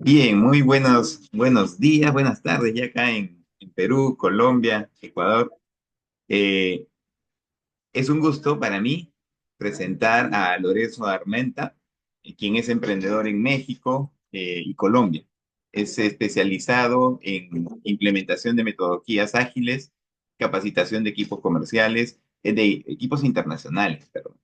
Bien, muy buenos días, buenas tardes, ya acá en Perú, Colombia, Ecuador. Eh, es un gusto para mí presentar a Lorenzo Armenta, quien es emprendedor en México y Colombia. Es especializado en implementación de metodologías ágiles, capacitación de equipos comerciales, de equipos internacionales, perdón.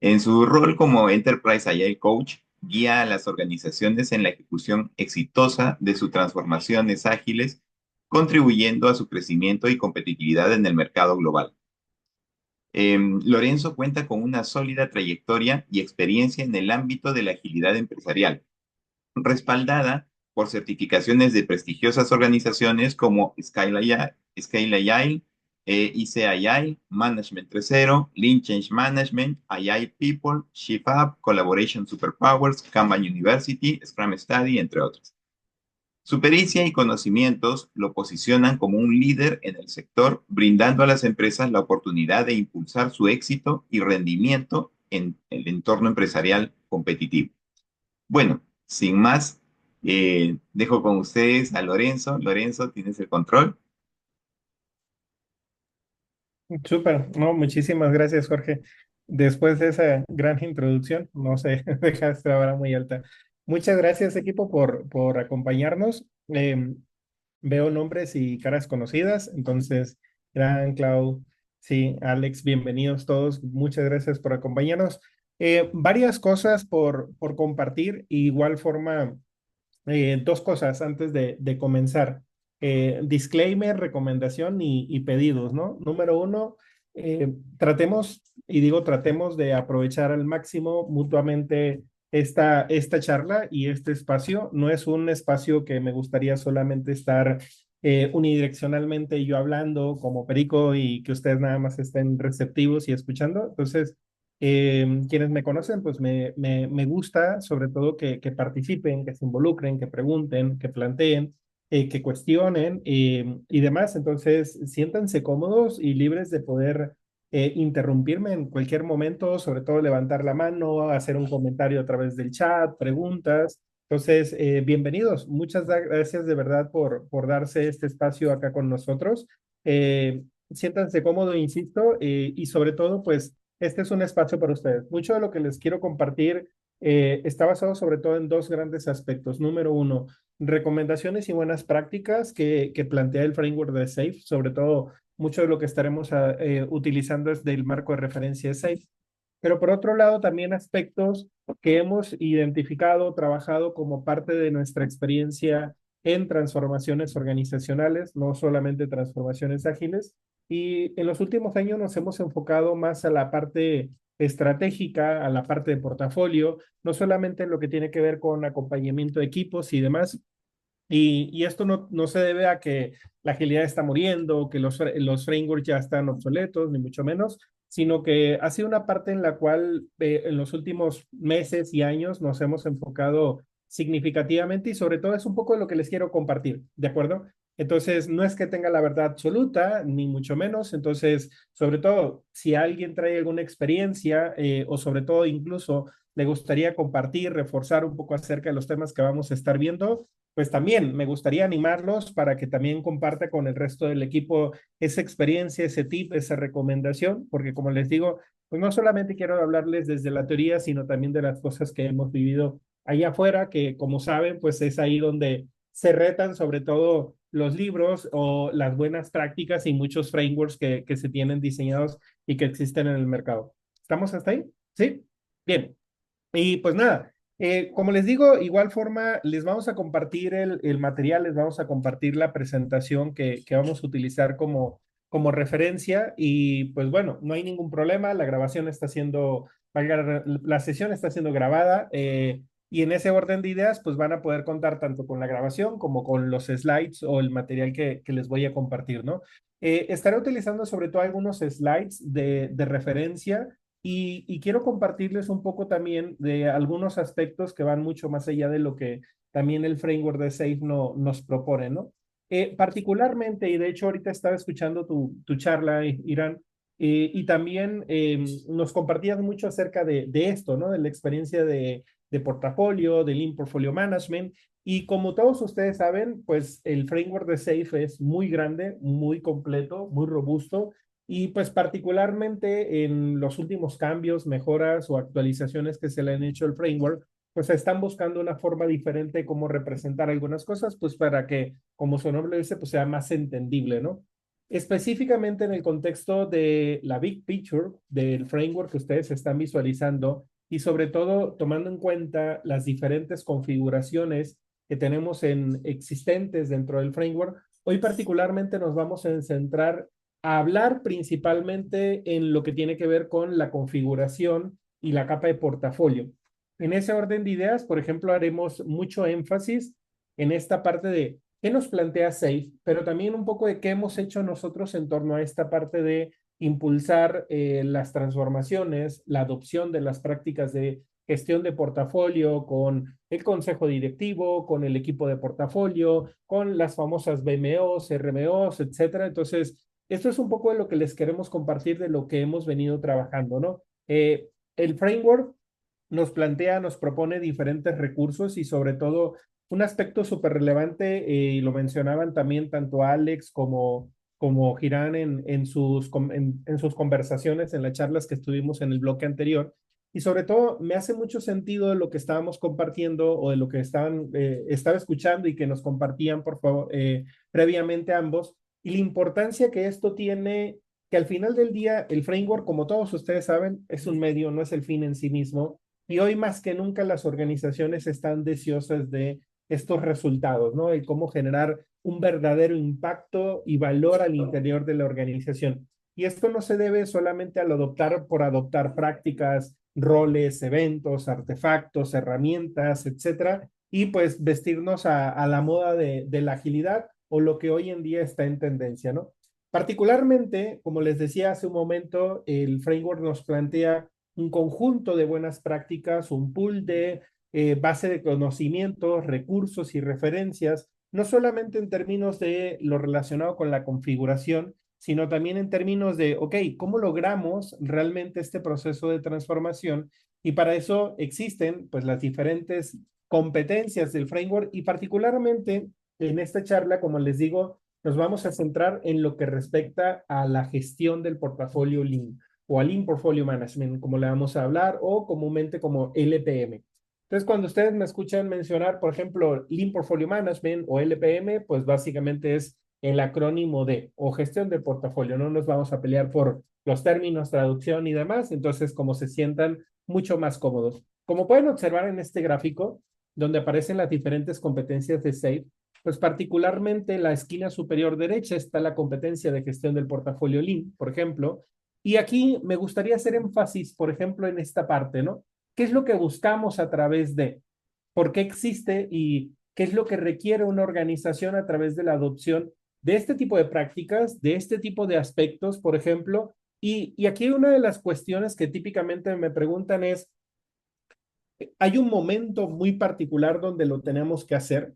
En su rol como Enterprise Agile Coach, guía a las organizaciones en la ejecución exitosa de sus transformaciones ágiles, contribuyendo a su crecimiento y competitividad en el mercado global. Lorenzo cuenta con una sólida trayectoria y experiencia en el ámbito de la agilidad empresarial, respaldada por certificaciones de prestigiosas organizaciones como Scale Agile, IC Agile, Management 3.0, Lean Change Management, Agile People, Shift Up, Collaboration Superpowers, Kanban University, Scrum Study, entre otros. Su pericia y conocimientos lo posicionan como un líder en el sector, brindando a las empresas la oportunidad de impulsar su éxito y rendimiento en el entorno empresarial competitivo. Bueno, sin más, dejo con ustedes a Lorenzo. Lorenzo, ¿tienes el control? Súper, no, muchísimas gracias, Jorge. Después de esa gran introducción, no sé, dejaste la vara muy alta. Muchas gracias, equipo, por acompañarnos. Veo nombres y caras conocidas, entonces, Gran, Clau, sí, Alex, bienvenidos todos. Muchas gracias por acompañarnos. Varias cosas por compartir, igual forma. Dos cosas antes de comenzar. Disclaimer, recomendación y pedidos, ¿no? Número uno, tratemos, y digo tratemos de aprovechar al máximo mutuamente esta charla y este espacio. No es un espacio que me gustaría solamente estar unidireccionalmente yo hablando como perico y que ustedes nada más estén receptivos y escuchando. Entonces, quienes me conocen, pues me gusta sobre todo que participen, que se involucren, que pregunten, que planteen, que cuestionen y demás. Entonces, siéntanse cómodos y libres de poder interrumpirme en cualquier momento, sobre todo levantar la mano, hacer un comentario a través del chat, preguntas. Entonces, bienvenidos. Muchas gracias de verdad por darse este espacio acá con nosotros. Siéntanse cómodos, insisto, y sobre todo, pues este es un espacio para ustedes. Mucho de lo que les quiero compartir está basado sobre todo en dos grandes aspectos. Número uno, recomendaciones y buenas prácticas que plantea el framework de SAFe. Sobre todo, mucho de lo que estaremos utilizando es del marco de referencia de SAFe. Pero por otro lado, también aspectos que hemos identificado, trabajado como parte de nuestra experiencia en transformaciones organizacionales, no solamente transformaciones ágiles, y en los últimos años nos hemos enfocado más a la parte estratégica, a la parte de portafolio, no solamente en lo que tiene que ver con acompañamiento de equipos y demás. Y esto no se debe a que la agilidad está muriendo, que los frameworks ya están obsoletos, ni mucho menos, sino que ha sido una parte en la cual en los últimos meses y años nos hemos enfocado significativamente y sobre todo es un poco de lo que les quiero compartir, ¿de acuerdo? Entonces, no es que tenga la verdad absoluta, ni mucho menos. Entonces, sobre todo, si alguien trae alguna experiencia o sobre todo incluso le gustaría compartir, reforzar un poco acerca de los temas que vamos a estar viendo, pues también me gustaría animarlos para que también comparta con el resto del equipo esa experiencia, ese tip, esa recomendación, porque como les digo, pues no solamente quiero hablarles desde la teoría, sino también de las cosas que hemos vivido allá afuera, que como saben, pues es ahí donde se retan sobre todo los libros o las buenas prácticas y muchos frameworks que se tienen diseñados y que existen en el mercado. ¿Estamos hasta ahí? ¿Sí? Bien. Y pues nada, como les digo, igual forma, les vamos a compartir el material, les vamos a compartir la presentación que vamos a utilizar como referencia y pues bueno, no hay ningún problema, la grabación está siendo, la sesión está siendo grabada y en ese orden de ideas pues van a poder contar tanto con la grabación como con los slides o el material que les voy a compartir, ¿no? Estaré utilizando sobre todo algunos slides de referencia y quiero compartirles un poco también de algunos aspectos que van mucho más allá de lo que también el framework de SAFe nos propone, ¿no? Particularmente, y de hecho ahorita estaba escuchando tu charla, Irán, y también nos compartías mucho acerca de esto, ¿no? De la experiencia de portafolio, de Lean Portfolio Management, Y como todos ustedes saben, pues el framework de SAFe es muy grande, muy completo, muy robusto y pues particularmente en los últimos cambios, mejoras o actualizaciones que se le han hecho al framework, pues están buscando una forma diferente de cómo representar algunas cosas, pues para que, como su nombre dice, pues sea más entendible, ¿no? Específicamente en el contexto de la big picture del framework que ustedes están visualizando y sobre todo tomando en cuenta las diferentes configuraciones que tenemos existentes dentro del framework, hoy particularmente nos vamos a centrar a hablar principalmente en lo que tiene que ver con la configuración y la capa de portafolio. En ese orden de ideas, por ejemplo, haremos mucho énfasis en esta parte de qué nos plantea SAFe, pero también un poco de qué hemos hecho nosotros en torno a esta parte de impulsar las transformaciones, la adopción de las prácticas de gestión de portafolio con el consejo directivo, con el equipo de portafolio, con las famosas BMOs, RMOs, etcétera. Entonces, esto es un poco de lo que les queremos compartir de lo que hemos venido trabajando, ¿no? El framework nos plantea, nos propone diferentes recursos y sobre todo un aspecto súper relevante, y lo mencionaban también tanto Alex como Girán en sus conversaciones, en las charlas que estuvimos en el bloque anterior. Y sobre todo, me hace mucho sentido de lo que estábamos compartiendo o de lo que estaba escuchando y que nos compartían, por favor, previamente ambos, y la importancia que esto tiene, que al final del día, el framework, como todos ustedes saben, es un medio, no es el fin en sí mismo. Y hoy más que nunca las organizaciones están deseosas de estos resultados, ¿no? Y cómo generar un verdadero impacto y valor al interior de la organización. Y esto no se debe solamente al adoptar por adoptar prácticas, roles, eventos, artefactos, herramientas, etcétera, y pues vestirnos a la moda de la agilidad o lo que hoy en día está en tendencia, ¿no? Particularmente, como les decía hace un momento, el framework nos plantea un conjunto de buenas prácticas, un pool de base de conocimientos, recursos y referencias, no solamente en términos de lo relacionado con la configuración, sino también en términos de, ok, ¿cómo logramos realmente este proceso de transformación? Y para eso existen pues las diferentes competencias del framework y particularmente en esta charla, como les digo, nos vamos a centrar en lo que respecta a la gestión del portafolio Lean o al Lean Portfolio Management, como le vamos a hablar, o comúnmente como LPM. Entonces, cuando ustedes me escuchan mencionar, por ejemplo, Lean Portfolio Management o LPM, pues básicamente es el acrónimo de o gestión de portafolio. No nos vamos a pelear por los términos, traducción y demás, entonces como se sientan mucho más cómodos. Como pueden observar en este gráfico, donde aparecen las diferentes competencias de SAFe, pues particularmente en la esquina superior derecha está la competencia de gestión del portafolio Lean, por ejemplo, y aquí me gustaría hacer énfasis, por ejemplo, en esta parte, ¿no? ¿Qué es lo que buscamos a través de? ¿Por qué existe y qué es lo que requiere una organización a través de la adopción de este tipo de prácticas, de este tipo de aspectos, por ejemplo? Y aquí una de las cuestiones que típicamente me preguntan es, hay un momento muy particular donde lo tenemos que hacer.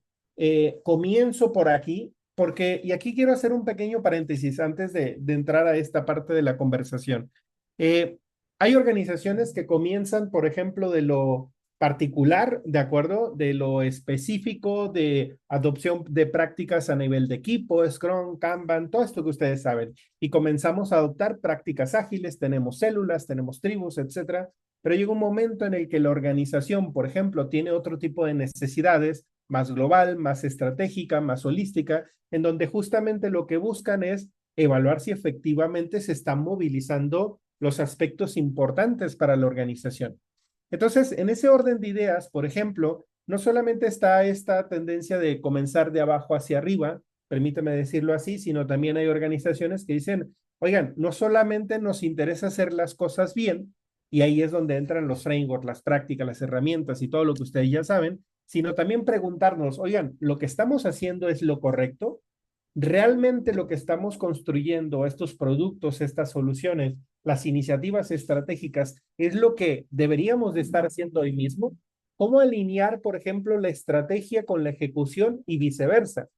Comienzo por aquí, porque, y aquí quiero hacer un pequeño paréntesis antes de entrar a esta parte de la conversación. Eh, Hay organizaciones que comienzan, por ejemplo, de lo particular, ¿de acuerdo? De lo específico, de adopción de prácticas a nivel de equipo, Scrum, Kanban, todo esto que ustedes saben. Y comenzamos a adoptar prácticas ágiles, tenemos células, tenemos tribus, etcétera, pero llega un momento en el que la organización, por ejemplo, tiene otro tipo de necesidades, más global, más estratégica, más holística, en donde justamente lo que buscan es evaluar si efectivamente se están movilizando los aspectos importantes para la organización. Entonces, en ese orden de ideas, por ejemplo, no solamente está esta tendencia de comenzar de abajo hacia arriba, permíteme decirlo así, sino también hay organizaciones que dicen, oigan, no solamente nos interesa hacer las cosas bien, y ahí es donde entran los frameworks, las prácticas, las herramientas y todo lo que ustedes ya saben, sino también preguntarnos, oigan, ¿lo que estamos haciendo es lo correcto? ¿Realmente lo que estamos construyendo, estos productos, estas soluciones, las iniciativas estratégicas, es lo que deberíamos de estar haciendo hoy mismo? ¿Cómo alinear, por ejemplo, la estrategia con la ejecución y viceversa?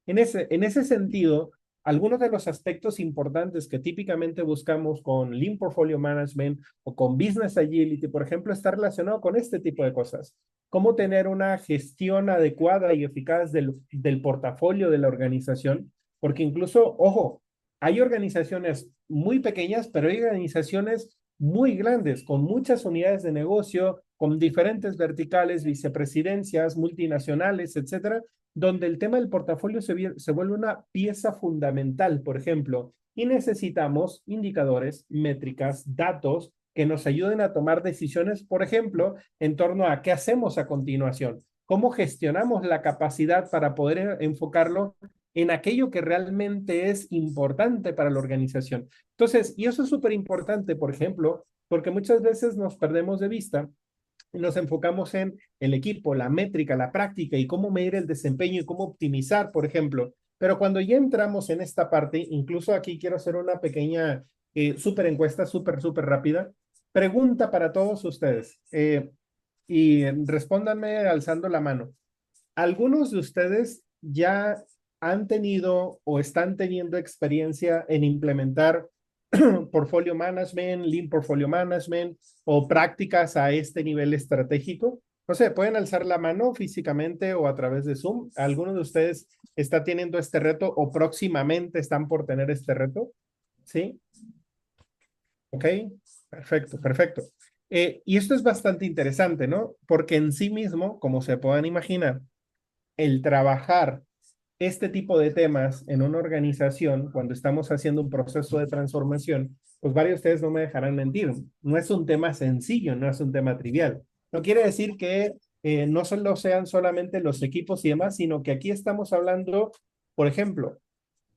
En ese sentido, algunos de los aspectos importantes que típicamente buscamos con Lean Portfolio Management o con Business Agility, por ejemplo, está relacionado con este tipo de cosas. Cómo tener una gestión adecuada y eficaz del portafolio de la organización, porque incluso, ojo, hay organizaciones muy pequeñas, pero hay organizaciones muy grandes, con muchas unidades de negocio, con diferentes verticales, vicepresidencias, multinacionales, etcétera, donde el tema del portafolio se vuelve una pieza fundamental, por ejemplo, y necesitamos indicadores, métricas, datos que nos ayuden a tomar decisiones, por ejemplo, en torno a qué hacemos a continuación, cómo gestionamos la capacidad para poder enfocarlo en aquello que realmente es importante para la organización. Entonces, y eso es súper importante, por ejemplo, porque muchas veces nos perdemos de vista y nos enfocamos en el equipo, la métrica, la práctica y cómo medir el desempeño y cómo optimizar, por ejemplo. Pero cuando ya entramos en esta parte, incluso aquí quiero hacer una pequeña súper encuesta, súper rápida. Pregunta para todos ustedes y respóndanme alzando la mano. ¿Algunos de ustedes ya han tenido o están teniendo experiencia en implementar portfolio management, lean portfolio management o prácticas a este nivel estratégico? No sé, pueden alzar la mano físicamente o a través de Zoom. ¿Alguno de ustedes está teniendo este reto o próximamente están por tener este reto? ¿Sí? Ok, perfecto. Y esto es bastante interesante, ¿no? Porque en sí mismo, como se puedan imaginar, el trabajar este tipo de temas en una organización, cuando estamos haciendo un proceso de transformación, pues varios de ustedes no me dejarán mentir, no es un tema sencillo, no es un tema trivial. No quiere decir que no solo sean solamente los equipos y demás, sino que aquí estamos hablando, por ejemplo,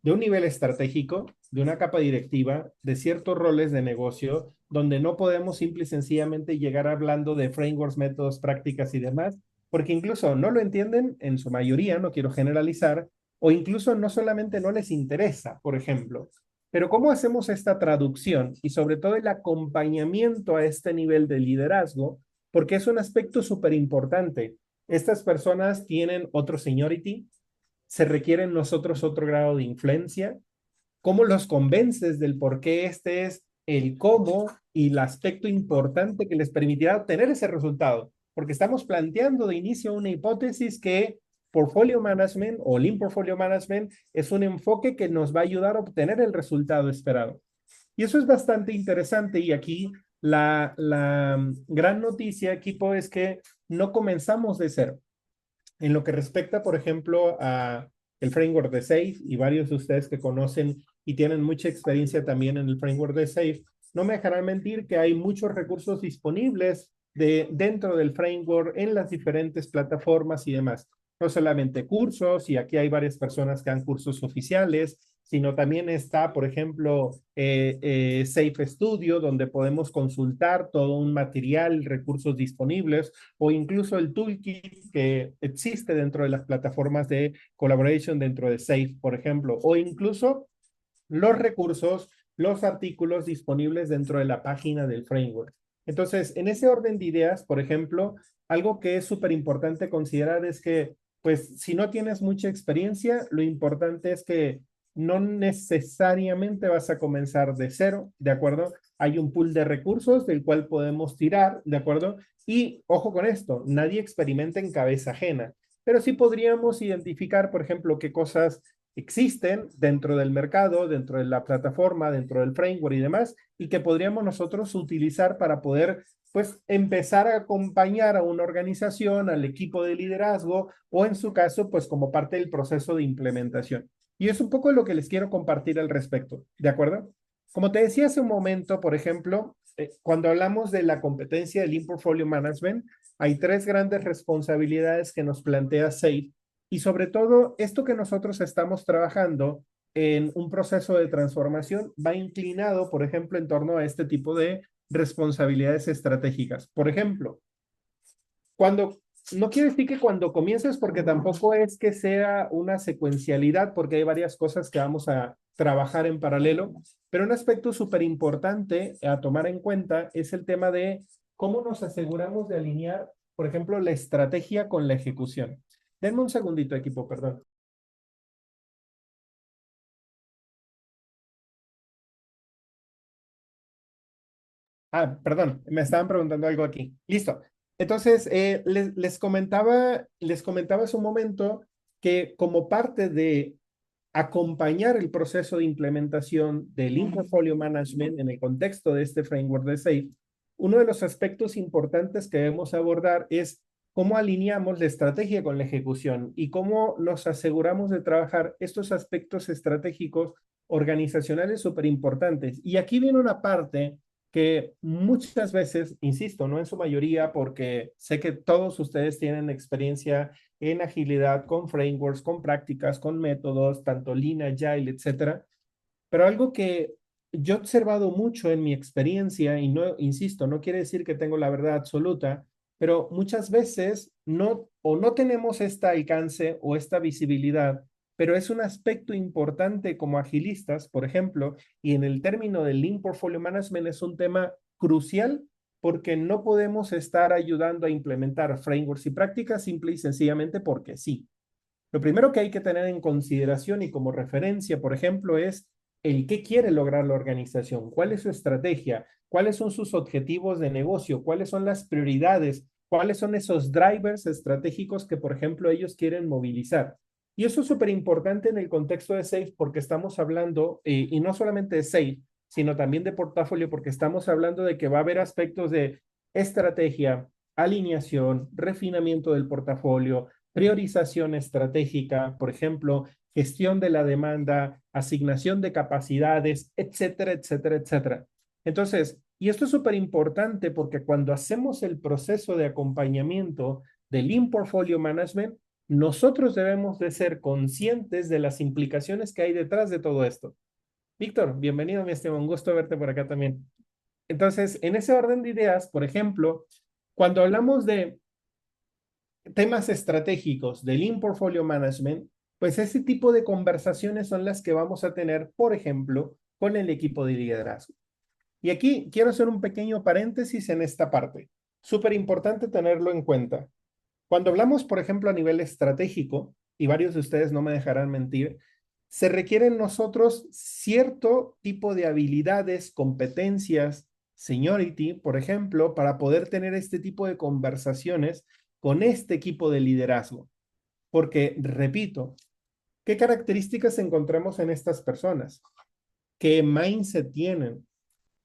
de un nivel estratégico, de una capa directiva, de ciertos roles de negocio, donde no podemos simple y sencillamente llegar hablando de frameworks, métodos, prácticas y demás, porque incluso no lo entienden en su mayoría, no quiero generalizar, o incluso no solamente no les interesa, por ejemplo. Pero ¿cómo hacemos esta traducción y sobre todo el acompañamiento a este nivel de liderazgo? Porque es un aspecto súper importante. Estas personas tienen otro seniority, se requiere en nosotros otro grado de influencia. ¿Cómo los convences del por qué este es el cómo y el aspecto importante que les permitirá obtener ese resultado? Porque estamos planteando de inicio una hipótesis que portfolio management o lean portfolio management es un enfoque que nos va a ayudar a obtener el resultado esperado. Y eso es bastante interesante y aquí la gran noticia, equipo, es que no comenzamos de cero. En lo que respecta, por ejemplo, a el framework de SAFe y varios de ustedes que conocen y tienen mucha experiencia también en el framework de SAFe, no me dejarán mentir que hay muchos recursos disponibles dentro del framework en las diferentes plataformas y demás. No solamente cursos, y aquí hay varias personas que dan cursos oficiales, sino también está, por ejemplo, Safe Studio, donde podemos consultar todo un material, recursos disponibles, o incluso el toolkit que existe dentro de las plataformas de collaboration dentro de Safe, por ejemplo, o incluso los recursos, los artículos disponibles dentro de la página del framework. Entonces, en ese orden de ideas, por ejemplo, algo que es súper importante considerar es que, pues, si no tienes mucha experiencia, lo importante es que no necesariamente vas a comenzar de cero, ¿de acuerdo? Hay un pool de recursos del cual podemos tirar, ¿de acuerdo? Y ojo con esto, nadie experimenta en cabeza ajena, pero sí podríamos identificar, por ejemplo, qué cosas existen dentro del mercado, dentro de la plataforma, dentro del framework y demás, y que podríamos nosotros utilizar para poder, pues, empezar a acompañar a una organización, al equipo de liderazgo, o en su caso, pues, como parte del proceso de implementación. Y es un poco lo que les quiero compartir al respecto, ¿de acuerdo? Como te decía hace un momento, por ejemplo, cuando hablamos de la competencia del Lean Portfolio Management, hay tres grandes responsabilidades que nos plantea SAFe y sobre todo, esto que nosotros estamos trabajando en un proceso de transformación va inclinado, por ejemplo, en torno a este tipo de responsabilidades estratégicas. Por ejemplo, cuando, no quiere decir que cuando comiences, porque tampoco es que sea una secuencialidad, porque hay varias cosas que vamos a trabajar en paralelo, pero un aspecto súper importante a tomar en cuenta es el tema de cómo nos aseguramos de alinear, por ejemplo, la estrategia con la ejecución. Denme un segundito, equipo, perdón. Perdón, me estaban preguntando algo aquí. Listo. Entonces, les comentaba hace un momento que como parte de acompañar el proceso de implementación del Lean Portfolio Management en el contexto de este framework de SAFe, uno de los aspectos importantes que debemos abordar es cómo alineamos la estrategia con la ejecución y cómo nos aseguramos de trabajar estos aspectos estratégicos organizacionales súper importantes. Y aquí viene una parte que muchas veces, insisto, no en su mayoría, porque sé que todos ustedes tienen experiencia en agilidad, con frameworks, con prácticas, con métodos, tanto Lean, Agile, etcétera. Pero algo que yo he observado mucho en mi experiencia, y no, insisto, no quiere decir que tengo la verdad absoluta, pero muchas veces no, o no tenemos este alcance o esta visibilidad, pero es un aspecto importante como agilistas, por ejemplo, y en el término del Lean Portfolio Management es un tema crucial porque no podemos estar ayudando a implementar frameworks y prácticas simple y sencillamente porque sí. Lo primero que hay que tener en consideración y como referencia, por ejemplo, es el qué quiere lograr la organización, cuál es su estrategia, cuáles son sus objetivos de negocio, cuáles son las prioridades, cuáles son esos drivers estratégicos que, por ejemplo, ellos quieren movilizar. Y eso es súper importante en el contexto de SAFe porque estamos hablando, y no solamente de SAFe, sino también de portafolio, porque estamos hablando de que va a haber aspectos de estrategia, alineación, refinamiento del portafolio, priorización estratégica, por ejemplo, gestión de la demanda, asignación de capacidades, etcétera, etcétera, etcétera. Entonces, y esto es súper importante porque cuando hacemos el proceso de acompañamiento del Lean Portfolio Management, nosotros debemos de ser conscientes de las implicaciones que hay detrás de todo esto. Víctor, bienvenido, mi estimado, un gusto verte por acá también. Entonces, en ese orden de ideas, por ejemplo, cuando hablamos de temas estratégicos del Lean Portfolio Management, pues ese tipo de conversaciones son las que vamos a tener, por ejemplo, con el equipo de liderazgo. Y aquí quiero hacer un pequeño paréntesis en esta parte. Súper importante tenerlo en cuenta. Cuando hablamos, por ejemplo, a nivel estratégico, y varios de ustedes no me dejarán mentir, se requieren nosotros cierto tipo de habilidades, competencias, seniority, por ejemplo, para poder tener este tipo de conversaciones con este equipo de liderazgo. Porque, repito, ¿qué características encontramos en estas personas? ¿Qué mindset tienen?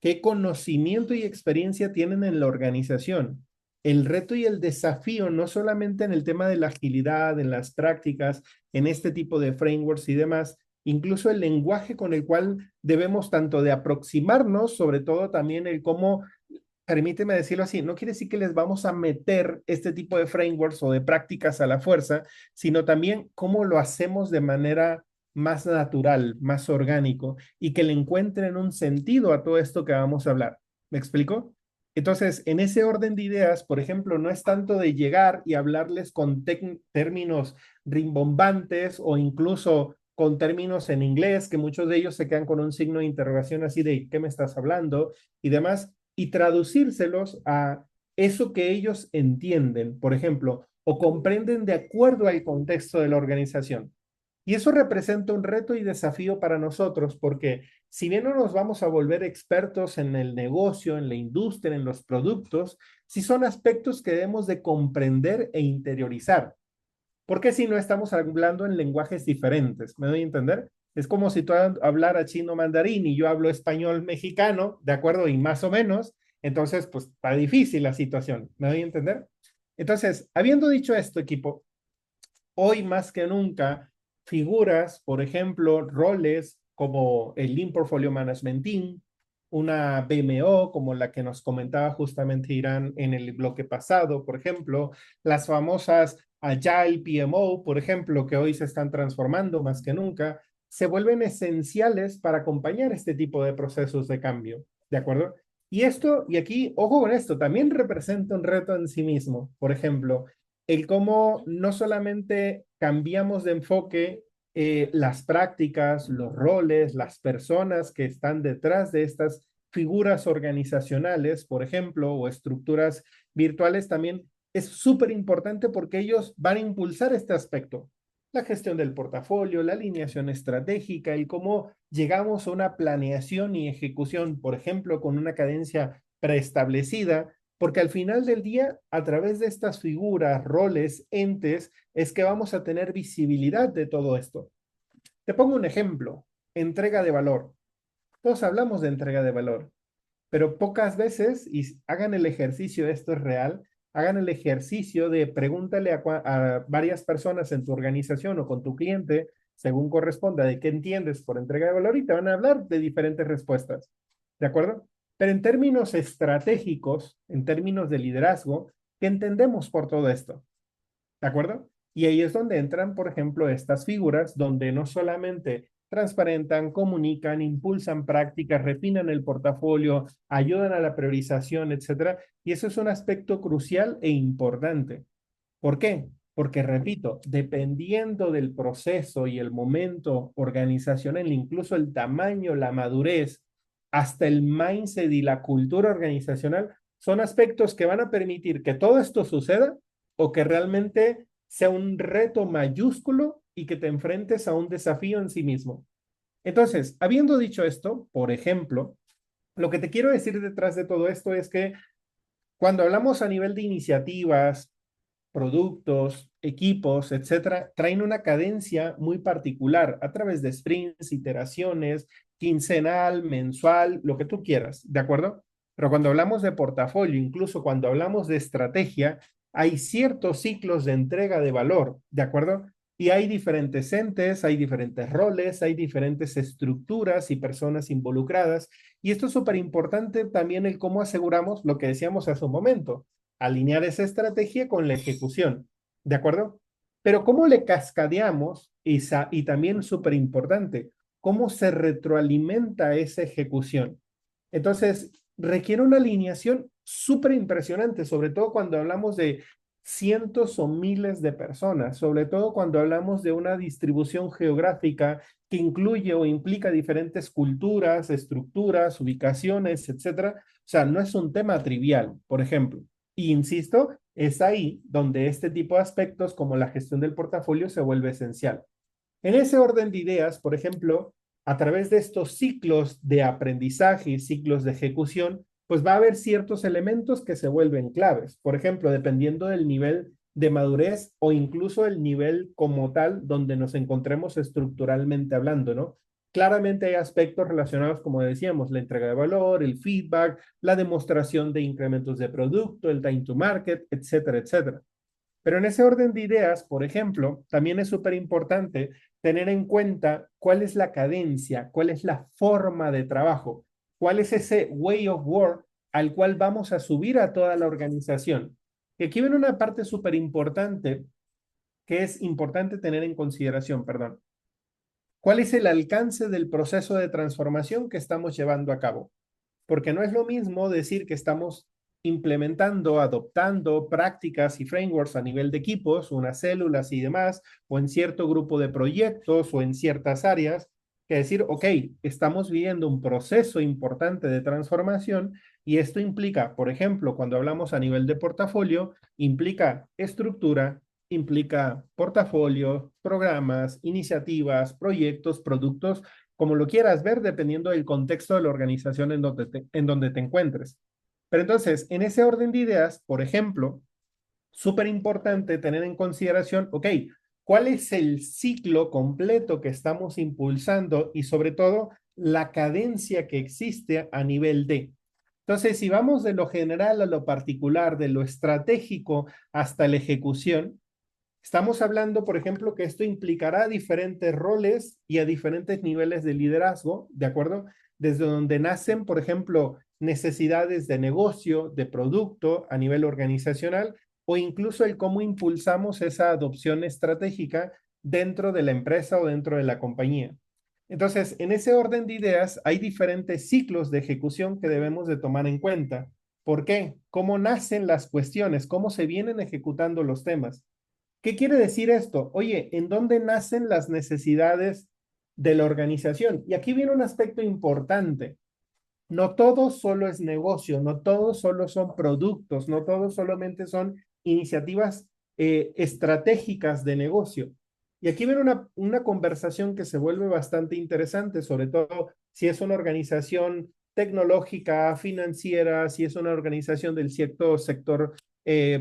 ¿Qué conocimiento y experiencia tienen en la organización? El reto y el desafío, no solamente en el tema de la agilidad, en las prácticas, en este tipo de frameworks y demás, incluso el lenguaje con el cual debemos tanto de aproximarnos, sobre todo también el cómo, permíteme decirlo así, no quiere decir que les vamos a meter este tipo de frameworks o de prácticas a la fuerza, sino también cómo lo hacemos de manera más natural, más orgánico y que le encuentren un sentido a todo esto que vamos a hablar. ¿Me explico? Entonces, en ese orden de ideas, por ejemplo, no es tanto de llegar y hablarles con términos rimbombantes o incluso con términos en inglés, que muchos de ellos se quedan con un signo de interrogación así de ¿qué me estás hablando? Y demás, y traducírselos a eso que ellos entienden, por ejemplo, o comprenden de acuerdo al contexto de la organización. Y eso representa un reto y desafío para nosotros, porque si bien no nos vamos a volver expertos en el negocio, en la industria, en los productos, sí son aspectos que debemos de comprender e interiorizar. Porque si no estamos hablando en lenguajes diferentes, ¿me doy a entender? Es como si tú hablara chino mandarín y yo hablo español mexicano, ¿de acuerdo? Y más o menos, entonces, pues está difícil la situación, ¿me doy a entender? Entonces, habiendo dicho esto, equipo, hoy más que nunca, figuras, por ejemplo, roles como el Lean Portfolio Management Team, una BMO como la que nos comentaba justamente Irán en el bloque pasado, por ejemplo, las famosas Agile PMO, por ejemplo, que hoy se están transformando más que nunca, se vuelven esenciales para acompañar este tipo de procesos de cambio, ¿de acuerdo? Y esto, y aquí, ojo con esto, también representa un reto en sí mismo. Por ejemplo, el cómo no solamente cambiamos de enfoque las prácticas, los roles, las personas que están detrás de estas figuras organizacionales, por ejemplo, o estructuras virtuales, también es súper importante porque ellos van a impulsar este aspecto. La gestión del portafolio, la alineación estratégica, el cómo llegamos a una planeación y ejecución, por ejemplo, con una cadencia preestablecida, porque al final del día, a través de estas figuras, roles, entes, es que vamos a tener visibilidad de todo esto. Te pongo un ejemplo, entrega de valor. Todos hablamos de entrega de valor, pero pocas veces, y hagan el ejercicio, esto es real, hagan el ejercicio de pregúntale a varias personas en tu organización o con tu cliente, según corresponda, de qué entiendes por entrega de valor y te van a hablar de diferentes respuestas. ¿De acuerdo? Pero en términos estratégicos, en términos de liderazgo, ¿qué entendemos por todo esto? ¿De acuerdo? Y ahí es donde entran, por ejemplo, estas figuras donde no solamente transparentan, comunican, impulsan prácticas, refinan el portafolio, ayudan a la priorización, etcétera. Y eso es un aspecto crucial e importante. ¿Por qué? Porque, repito, dependiendo del proceso y el momento organizacional, incluso el tamaño, la madurez, hasta el mindset y la cultura organizacional, son aspectos que van a permitir que todo esto suceda o que realmente sea un reto mayúsculo y que te enfrentes a un desafío en sí mismo. Entonces, habiendo dicho esto, por ejemplo, lo que te quiero decir detrás de todo esto es que cuando hablamos a nivel de iniciativas, productos, equipos, etcétera, traen una cadencia muy particular a través de sprints, iteraciones, quincenal, mensual, lo que tú quieras, ¿de acuerdo? Pero cuando hablamos de portafolio, incluso cuando hablamos de estrategia, hay ciertos ciclos de entrega de valor, ¿de acuerdo? Y hay diferentes entes, hay diferentes roles, hay diferentes estructuras y personas involucradas. Y esto es súper importante también el cómo aseguramos lo que decíamos hace un momento, alinear esa estrategia con la ejecución, ¿de acuerdo? Pero cómo le cascadeamos y también súper importante, cómo se retroalimenta esa ejecución. Entonces, requiere una alineación súper impresionante, sobre todo cuando hablamos de cientos o miles de personas, sobre todo cuando hablamos de una distribución geográfica que incluye o implica diferentes culturas, estructuras, ubicaciones, etcétera. O sea, no es un tema trivial, por ejemplo. Y insisto, es ahí donde este tipo de aspectos como la gestión del portafolio se vuelve esencial. En ese orden de ideas, por ejemplo, a través de estos ciclos de aprendizaje y ciclos de ejecución, pues va a haber ciertos elementos que se vuelven claves. Por ejemplo, dependiendo del nivel de madurez o incluso el nivel como tal donde nos encontremos estructuralmente hablando, ¿no? Claramente hay aspectos relacionados, como decíamos, la entrega de valor, el feedback, la demostración de incrementos de producto, el time to market, etcétera, etcétera. Pero en ese orden de ideas, por ejemplo, también es súper importante tener en cuenta cuál es la cadencia, cuál es la forma de trabajo, cuál es ese way of work al cual vamos a subir a toda la organización. Y aquí viene una parte súper importante que es importante tener en consideración, perdón. ¿Cuál es el alcance del proceso de transformación que estamos llevando a cabo? Porque no es lo mismo decir que estamos implementando, adoptando prácticas y frameworks a nivel de equipos, unas células y demás, o en cierto grupo de proyectos o en ciertas áreas, que decir, ok, estamos viviendo un proceso importante de transformación y esto implica, por ejemplo, cuando hablamos a nivel de portafolio, implica estructura, implica portafolio, programas, iniciativas, proyectos, productos, como lo quieras ver, dependiendo del contexto de la organización en donde te encuentres. Pero entonces, en ese orden de ideas, por ejemplo, súper importante tener en consideración, ok, ¿cuál es el ciclo completo que estamos impulsando y sobre todo la cadencia que existe a nivel de? Entonces, si vamos de lo general a lo particular, de lo estratégico hasta la ejecución, estamos hablando, por ejemplo, que esto implicará diferentes roles y a diferentes niveles de liderazgo, ¿de acuerdo? Desde donde nacen, por ejemplo, necesidades de negocio, de producto a nivel organizacional o incluso el cómo impulsamos esa adopción estratégica dentro de la empresa o dentro de la compañía. Entonces, en ese orden de ideas, hay diferentes ciclos de ejecución que debemos de tomar en cuenta. ¿Por qué? ¿Cómo nacen las cuestiones? ¿Cómo se vienen ejecutando los temas? ¿Qué quiere decir esto? Oye, ¿en dónde nacen las necesidades de la organización? Y aquí viene un aspecto importante. No todo solo es negocio, no todo solo son productos, no todo solamente son iniciativas estratégicas de negocio. Y aquí viene una conversación que se vuelve bastante interesante, sobre todo si es una organización tecnológica, financiera, si es una organización del cierto sector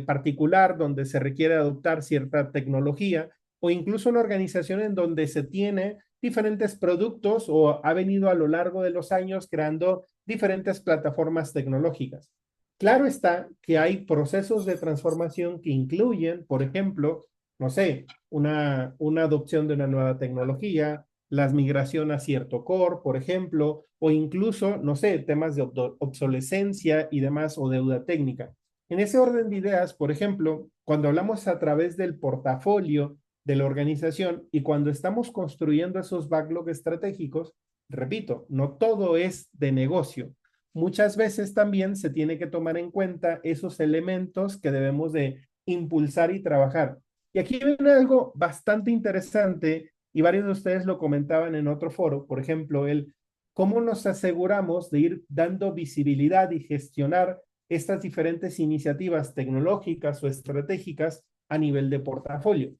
particular donde se requiere adoptar cierta tecnología, o incluso una organización en donde se tiene diferentes productos o ha venido a lo largo de los años creando diferentes plataformas tecnológicas. Claro está que hay procesos de transformación que incluyen, por ejemplo, no sé, una adopción de una nueva tecnología, la migración a cierto core, por ejemplo, o incluso, no sé, temas de obsolescencia y demás o deuda técnica. En ese orden de ideas, por ejemplo, cuando hablamos a través del portafolio de la organización y cuando estamos construyendo esos backlogs estratégicos, repito, no todo es de negocio. Muchas veces también se tiene que tomar en cuenta esos elementos que debemos de impulsar y trabajar. Y aquí viene algo bastante interesante y varios de ustedes lo comentaban en otro foro, por ejemplo, el cómo nos aseguramos de ir dando visibilidad y gestionar estas diferentes iniciativas tecnológicas o estratégicas a nivel de portafolio.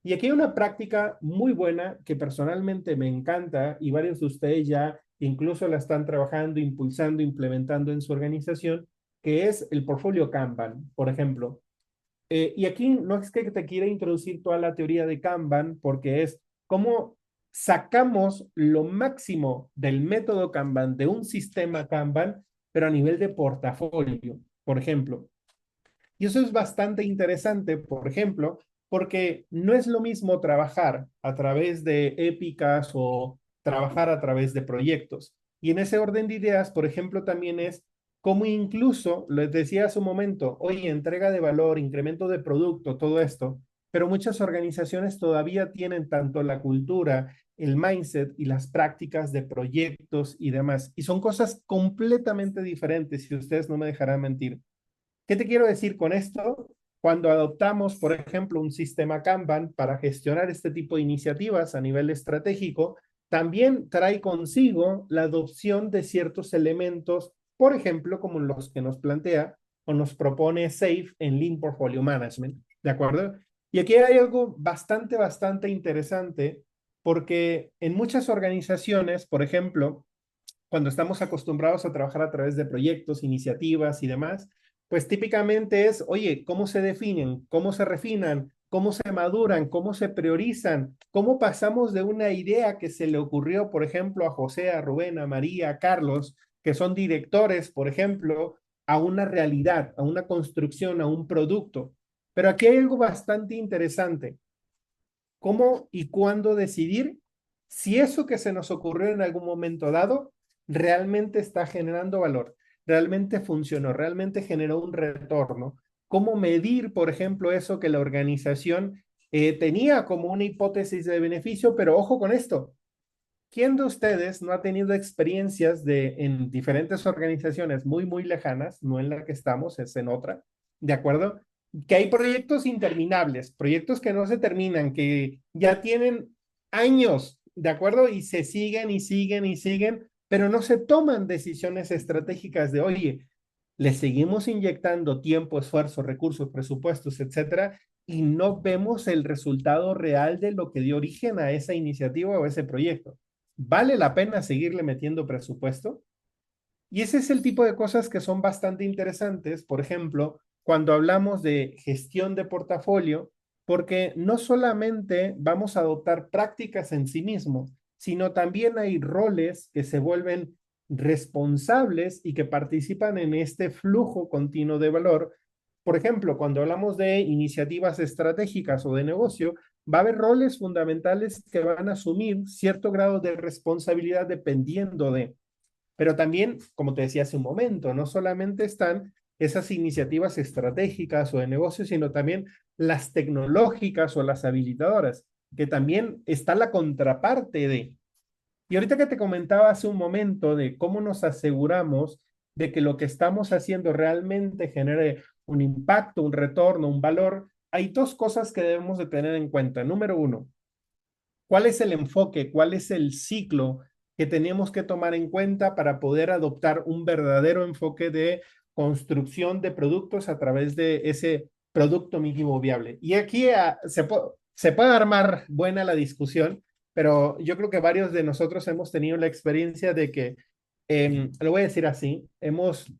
Y aquí hay una práctica muy buena que personalmente me encanta y varios de ustedes ya incluso la están trabajando, impulsando, implementando en su organización, que es el portfolio Kanban, por ejemplo. Y aquí no es que te quiera introducir toda la teoría de Kanban, porque es cómo sacamos lo máximo del método Kanban, de un sistema Kanban, pero a nivel de portafolio, por ejemplo. Y eso es bastante interesante, por ejemplo, porque no es lo mismo trabajar a través de épicas o trabajar a través de proyectos. Y en ese orden de ideas, por ejemplo, también es como incluso, les decía hace un momento, oye, entrega de valor, incremento de producto, todo esto, pero muchas organizaciones todavía tienen tanto la cultura, el mindset y las prácticas de proyectos y demás. Y son cosas completamente diferentes, si ustedes no me dejarán mentir. ¿Qué te quiero decir con esto? Cuando adoptamos, por ejemplo, un sistema Kanban para gestionar este tipo de iniciativas a nivel estratégico, también trae consigo la adopción de ciertos elementos, por ejemplo, como los que nos plantea o nos propone SAFe en Lean Portfolio Management, ¿de acuerdo? Y aquí hay algo bastante interesante, porque en muchas organizaciones, por ejemplo, cuando estamos acostumbrados a trabajar a través de proyectos, iniciativas y demás, pues típicamente es, oye, ¿cómo se definen? ¿Cómo se refinan? ¿Cómo se maduran? ¿Cómo se priorizan? ¿Cómo pasamos de una idea que se le ocurrió, por ejemplo, a José, a Rubén, a María, a Carlos, que son directores, por ejemplo, a una realidad, a una construcción, a un producto? Pero aquí hay algo bastante interesante. ¿Cómo y cuándo decidir si eso que se nos ocurrió en algún momento dado realmente está generando valor, realmente funcionó, realmente generó un retorno? ¿Cómo medir, por ejemplo, eso que la organización tenía como una hipótesis de beneficio? Pero ojo con esto, ¿quién de ustedes no ha tenido experiencias en diferentes organizaciones muy lejanas, no en la que estamos, es en otra, ¿de acuerdo? Que hay proyectos interminables, proyectos que no se terminan, que ya tienen años, ¿de acuerdo? Y se siguen y siguen y siguen, pero no se toman decisiones estratégicas de, oye, le seguimos inyectando tiempo, esfuerzo, recursos, presupuestos, etcétera, y no vemos el resultado real de lo que dio origen a esa iniciativa o ese proyecto. ¿Vale la pena seguirle metiendo presupuesto? Y ese es el tipo de cosas que son bastante interesantes, por ejemplo, cuando hablamos de gestión de portafolio, porque no solamente vamos a adoptar prácticas en sí mismo, sino también hay roles que se vuelven responsables y que participan en este flujo continuo de valor. Por ejemplo, cuando hablamos de iniciativas estratégicas o de negocio, va a haber roles fundamentales que van a asumir cierto grado de responsabilidad dependiendo de, pero también, como te decía hace un momento, no solamente están esas iniciativas estratégicas o de negocio, sino también las tecnológicas o las habilitadoras, que también está la contraparte de. Y ahorita que te comentaba hace un momento de cómo nos aseguramos de que lo que estamos haciendo realmente genere un impacto, un retorno, un valor, hay dos cosas que debemos de tener en cuenta. Número uno, ¿cuál es el enfoque? ¿Cuál es el ciclo que tenemos que tomar en cuenta para poder adoptar un verdadero enfoque de construcción de productos a través de ese producto mínimo viable? Y aquí se puede armar buena la discusión, pero yo creo que varios de nosotros hemos tenido la experiencia de que lo voy a decir así, hemos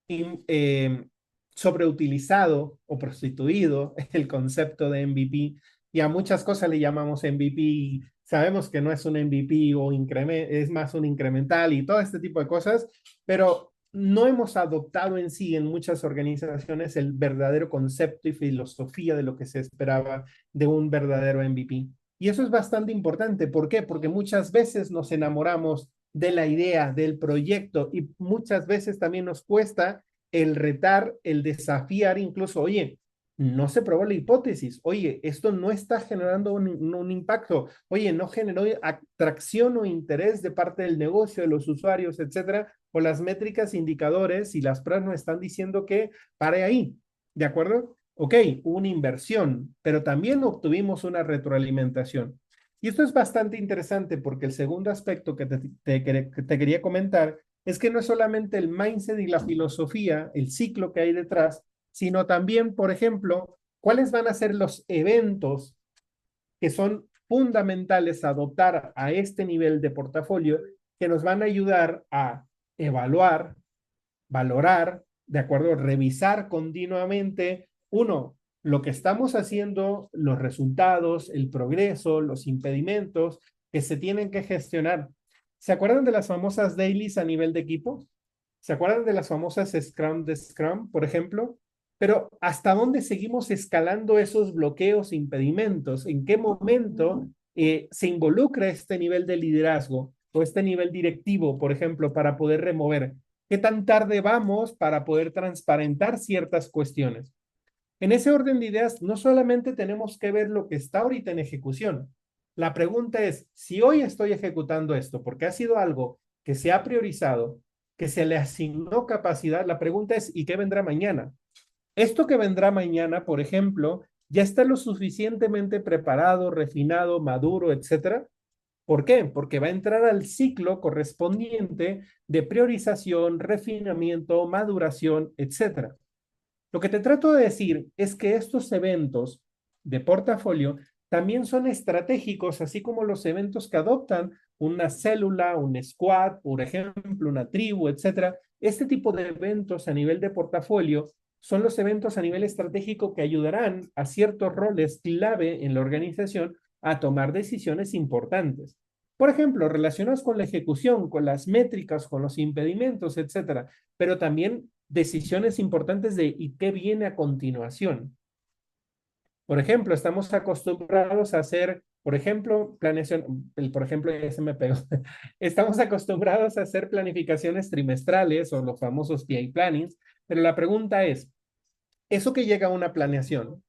in- em, sobreutilizado o prostituido el concepto de MVP y a muchas cosas le llamamos MVP. Sabemos que no es un MVP o es más un incremental y todo este tipo de cosas, pero no hemos adoptado en sí en muchas organizaciones el verdadero concepto y filosofía de lo que se esperaba de un verdadero MVP. Y eso es bastante importante. ¿Por qué? Porque muchas veces nos enamoramos de la idea, del proyecto, y muchas veces también nos cuesta el retar, el desafiar, incluso, oye, no se probó la hipótesis, oye, esto no está generando un impacto, oye, no generó atracción o interés de parte del negocio, de los usuarios, etcétera, o las métricas, indicadores y las pruebas nos están diciendo que pare ahí, ¿de acuerdo? Ok, hubo una inversión, pero también obtuvimos una retroalimentación. Y esto es bastante interesante porque el segundo aspecto que te quería comentar es que no es solamente el mindset y la filosofía, el ciclo que hay detrás, sino también, por ejemplo, cuáles van a ser los eventos que son fundamentales a adoptar a este nivel de portafolio que nos van a ayudar a evaluar, valorar, de acuerdo, revisar continuamente, uno, lo que estamos haciendo, los resultados, el progreso, los impedimentos que se tienen que gestionar. ¿Se acuerdan de las famosas dailies a nivel de equipo? ¿Se acuerdan de las famosas Scrum de Scrum, por ejemplo? Pero ¿hasta dónde seguimos escalando esos bloqueos, impedimentos? ¿En qué momento se involucra este nivel de liderazgo o este nivel directivo, por ejemplo, para poder remover? ¿Qué tan tarde vamos para poder transparentar ciertas cuestiones? En ese orden de ideas, no solamente tenemos que ver lo que está ahorita en ejecución. La pregunta es, si hoy estoy ejecutando esto, porque ha sido algo que se ha priorizado, que se le asignó capacidad, la pregunta es, ¿y qué vendrá mañana? Esto que vendrá mañana, por ejemplo, ya está lo suficientemente preparado, refinado, maduro, etcétera. ¿Por qué? Porque va a entrar al ciclo correspondiente de priorización, refinamiento, maduración, etcétera. Lo que te trato de decir es que estos eventos de portafolio también son estratégicos, así como los eventos que adoptan una célula, un squad, por ejemplo, una tribu, etcétera. Este tipo de eventos a nivel de portafolio son los eventos a nivel estratégico que ayudarán a ciertos roles clave en la organización a tomar decisiones importantes. Por ejemplo, relacionados con la ejecución, con las métricas, con los impedimentos, etcétera, pero también decisiones importantes de ¿y qué viene a continuación? Por ejemplo, estamos acostumbrados a hacer, por ejemplo, planeación, por ejemplo, ya se me pegó. Estamos acostumbrados a hacer planificaciones trimestrales o los famosos PI plannings, pero la pregunta es, ¿eso que llega a una planeación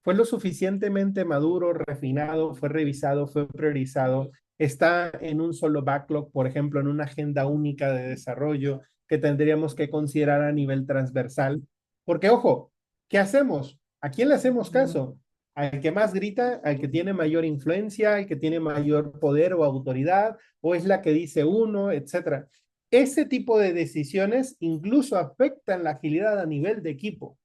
fue lo suficientemente maduro, refinado, fue revisado, fue priorizado, está en un solo backlog, por ejemplo, en una agenda única de desarrollo que tendríamos que considerar a nivel transversal? Porque, ojo, ¿qué hacemos? ¿A quién le hacemos caso? ¿Al que más grita, al que tiene mayor influencia, al que tiene mayor poder o autoridad, o es la que dice uno, etcétera? Ese tipo de decisiones incluso afectan la agilidad a nivel de equipo.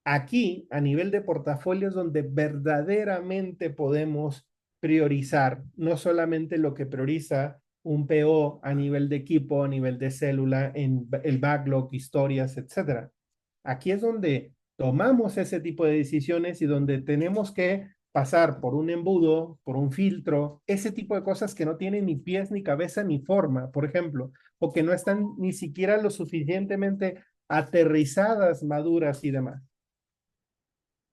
Aquí, a nivel de portafolios, donde verdaderamente podemos priorizar, no solamente lo que prioriza un PO a nivel de equipo, a nivel de célula, en el backlog, historias, etcétera. Aquí es donde tomamos ese tipo de decisiones y donde tenemos que pasar por un embudo, por un filtro, ese tipo de cosas que no tienen ni pies, ni cabeza, ni forma, por ejemplo, o que no están ni siquiera lo suficientemente aterrizadas, maduras y demás.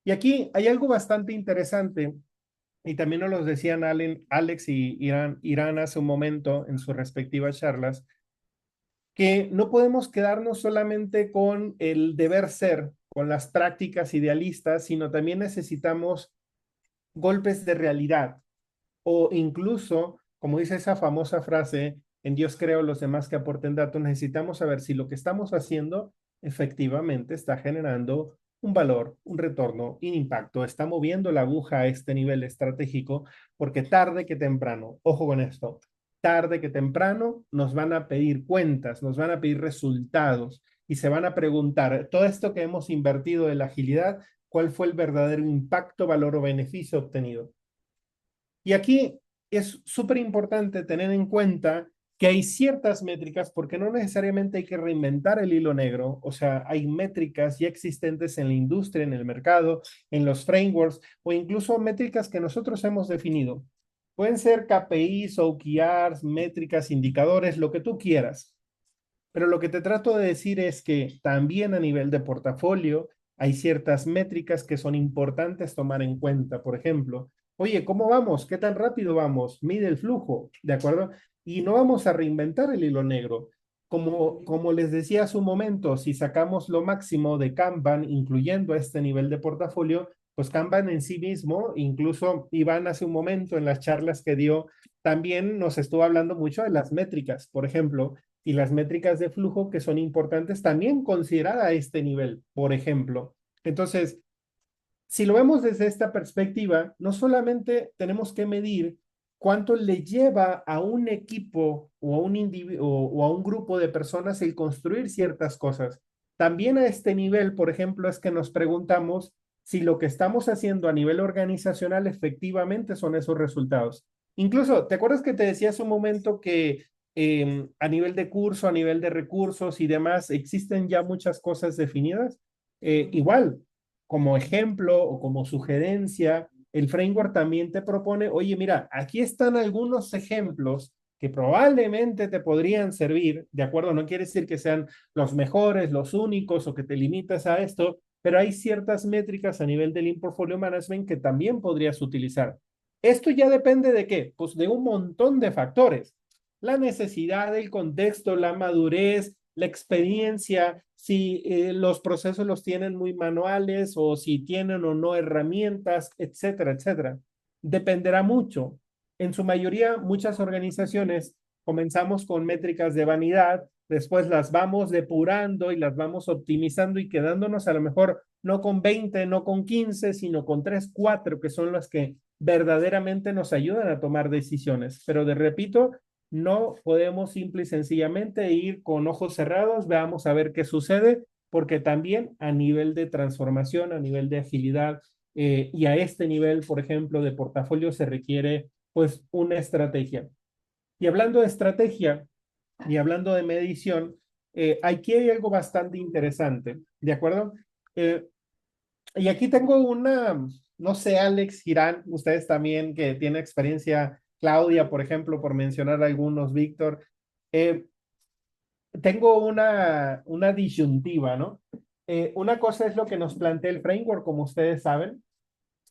Y aquí hay algo bastante interesante, y también nos lo decían Alex y Irán hace un momento en sus respectivas charlas, que no podemos quedarnos solamente con el deber ser, con las prácticas idealistas, sino también necesitamos golpes de realidad o incluso, como dice esa famosa frase, en Dios creo, los demás que aporten datos, necesitamos saber si lo que estamos haciendo efectivamente está generando un valor, un retorno, un impacto, está moviendo la aguja a este nivel estratégico, porque tarde que temprano, ojo con esto, tarde que temprano nos van a pedir cuentas, nos van a pedir resultados y se van a preguntar, todo esto que hemos invertido en la agilidad, ¿cuál fue el verdadero impacto, valor o beneficio obtenido? Y aquí es súper importante tener en cuenta que hay ciertas métricas, porque no necesariamente hay que reinventar el hilo negro, o sea, hay métricas ya existentes en la industria, en el mercado, en los frameworks, o incluso métricas que nosotros hemos definido. Pueden ser KPIs, OKRs, métricas, indicadores, lo que tú quieras. Pero lo que te trato de decir es que también a nivel de portafolio hay ciertas métricas que son importantes tomar en cuenta. Por ejemplo, oye, ¿cómo vamos? ¿Qué tan rápido vamos? Mide el flujo, ¿de acuerdo? Y no vamos a reinventar el hilo negro. Como les decía hace un momento, si sacamos lo máximo de Kanban, incluyendo este nivel de portafolio, pues Kanban en sí mismo, incluso Iván hace un momento en las charlas que dio, también nos estuvo hablando mucho de las métricas. Por ejemplo, y las métricas de flujo que son importantes también considerar a este nivel, por ejemplo. Entonces, si lo vemos desde esta perspectiva, no solamente tenemos que medir cuánto le lleva a un equipo o a un individuo o a un grupo de personas el construir ciertas cosas. También a este nivel, por ejemplo, es que nos preguntamos si lo que estamos haciendo a nivel organizacional efectivamente son esos resultados. Incluso, ¿te acuerdas que te decía hace un momento que a nivel de curso, a nivel de recursos y demás, existen ya muchas cosas definidas? Igual, como ejemplo o como sugerencia, el framework también te propone, oye, mira, aquí están algunos ejemplos que probablemente te podrían servir, ¿de acuerdo? No quiere decir que sean los mejores, los únicos o que te limitas a esto, pero hay ciertas métricas a nivel del portfolio management que también podrías utilizar. Esto ya depende de qué? Pues de un montón de factores. La necesidad, el contexto, la madurez, la experiencia, si los procesos los tienen muy manuales o si tienen o no herramientas, etcétera, etcétera. Dependerá mucho. En su mayoría, muchas organizaciones comenzamos con métricas de vanidad, después las vamos depurando y las vamos optimizando y quedándonos a lo mejor no con 20, no con 15, sino con 3, 4, que son las que verdaderamente nos ayudan a tomar decisiones. Pero de repito, no podemos simple y sencillamente ir con ojos cerrados, veamos a ver qué sucede, porque también a nivel de transformación, a nivel de agilidad y a este nivel, por ejemplo, de portafolio se requiere pues una estrategia. Y hablando de estrategia y hablando de medición, aquí hay algo bastante interesante, ¿de acuerdo? Eh, y aquí tengo una, no sé, Alex, Girán, ustedes también que tienen experiencia, Claudia, por ejemplo, por mencionar algunos, Víctor, eh, tengo una disyuntiva, ¿no? Una cosa es lo que nos plantea el framework, como ustedes saben,